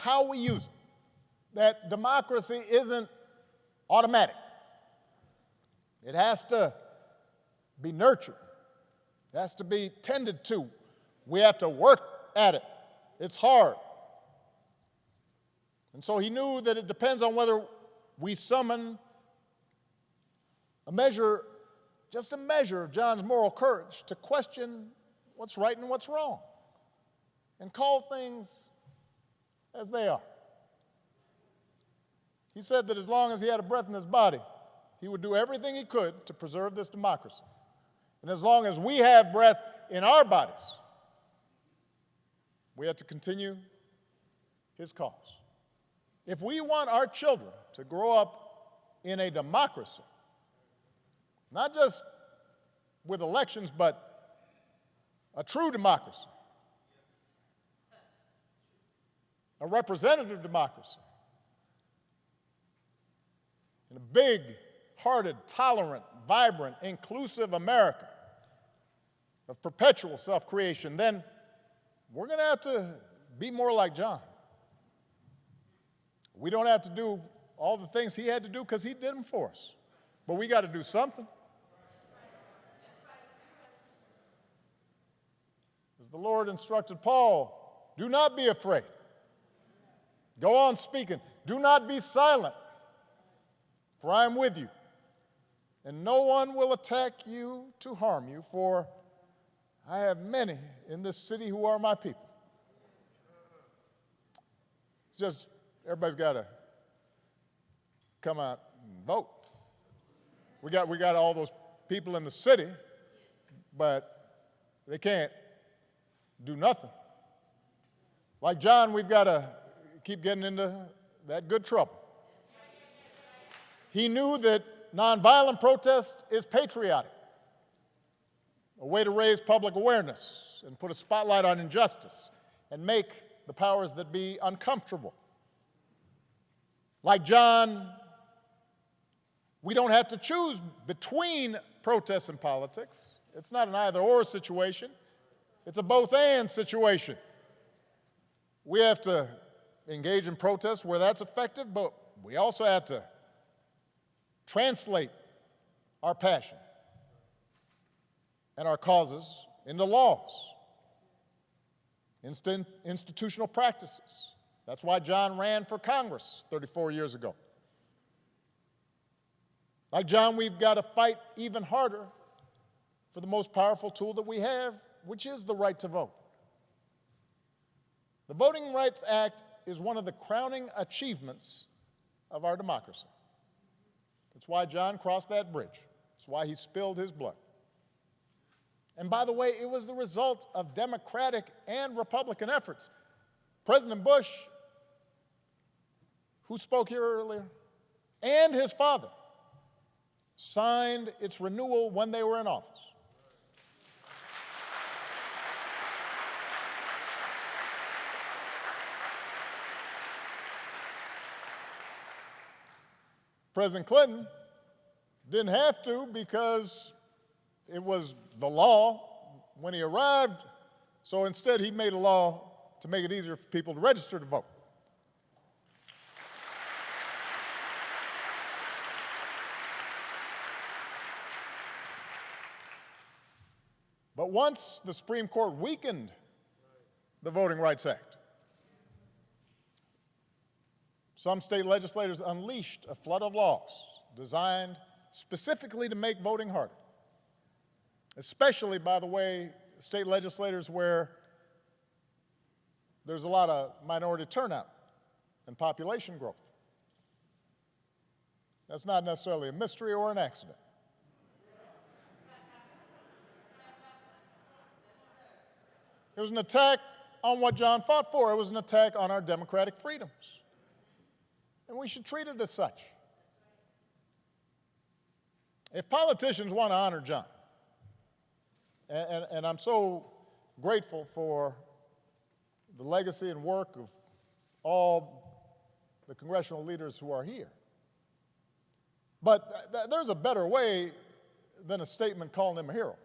how we use it. That democracy isn't automatic. It has to be nurtured. It has to be tended to. We have to work at it. It's hard. And so he knew that it depends on whether we summon just a measure of John's moral courage to question what's right and what's wrong and call things as they are. He said that as long as he had a breath in his body, he would do everything he could to preserve this democracy. And as long as we have breath in our bodies, we have to continue his cause. If we want our children to grow up in a democracy, not just with elections, but a true democracy, a representative democracy, in a big-hearted, tolerant, vibrant, inclusive America of perpetual self-creation, then we're going to have to be more like John. We don't have to do all the things he had to do because he did them for us. But we got to do something. As the Lord instructed Paul, do not be afraid. Go on speaking. Do not be silent, for I am with you. And no one will attack you to harm you, for I have many in this city who are my people. It's just, everybody's got to come out and vote. We got all those people in the city, but they can't do nothing. Like John, we've got to keep getting into that good trouble. He knew that nonviolent protest is patriotic, a way to raise public awareness and put a spotlight on injustice and make the powers that be uncomfortable. Like John, we don't have to choose between protests and politics. It's not an either-or situation. It's a both-and situation. We have to engage in protests where that's effective, but we also have to translate our passion and our causes into laws, institutional practices. That's why John ran for Congress 34 years ago. Like John, we've got to fight even harder for the most powerful tool that we have, which is the right to vote. The Voting Rights Act is one of the crowning achievements of our democracy. It's why John crossed that bridge. It's why he spilled his blood. And by the way, it was the result of Democratic and Republican efforts. President Bush, who spoke here earlier, and his father signed its renewal when they were in office. President Clinton didn't have to because it was the law when he arrived, so instead he made a law to make it easier for people to register to vote. But once the Supreme Court weakened the Voting Rights Act, some state legislators unleashed a flood of laws designed specifically to make voting harder, especially, by the way, state legislators where there's a lot of minority turnout and population growth. That's not necessarily a mystery or an accident. It was an attack on what John fought for. It was an attack on our democratic freedoms. And we should treat it as such. If politicians want to honor John, and I'm so grateful for the legacy and work of all the congressional leaders who are here, but there's a better way than a statement calling him a hero.